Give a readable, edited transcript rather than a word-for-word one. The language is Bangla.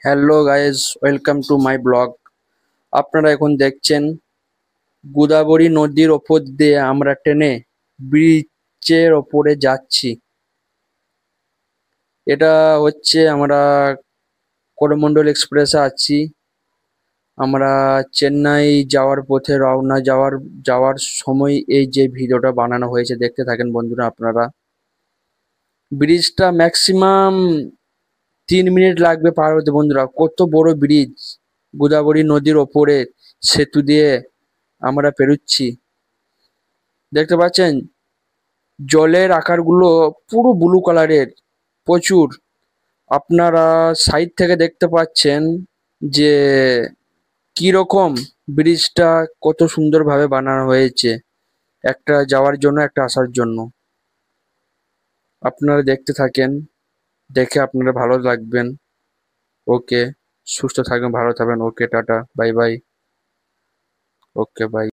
Hello guys, welcome to my blog. আপনারা এখন দেখছেন গোদাবরী নদীর ওপর দিয়ে আমরা ট্রেনে ব্রিজের ওপরে যাচ্ছি। এটা হচ্ছে আমরা করমণ্ডল এক্সপ্রেসে আছি। আমরা চেন্নাই যাওয়ার পথে রওনা যাওয়ার সময় এই যে ভিডিওটা বানানো হয়েছে, দেখতে থাকেন বন্ধুরা আপনারা। ব্রিজটা ম্যাক্সিমাম 3 মিনিট লাগবে পার হতে বন্ধুরা। কত বড় ব্রিজ, গোদাবরী নদীর ওপরে সেতু দিয়ে আমরা পেরোচ্ছি। দেখতে পাচ্ছেন জলের আকারগুলো পুরো ব্লু কালারের, প্রচুর। আপনারা সাইড থেকে দেখতে পাচ্ছেন যে কি রকম ব্রিজটা কত সুন্দরভাবে বানানো হয়েছে, একটা যাওয়ার জন্য একটা আসার জন্য। আপনারা দেখতে থাকেন, দেখে আপনারা ভালো লাগবেন। ওকে, সুস্থ থাকবেন, ভালো থাকবেন। Okay, tata, bye bye. Okay, by.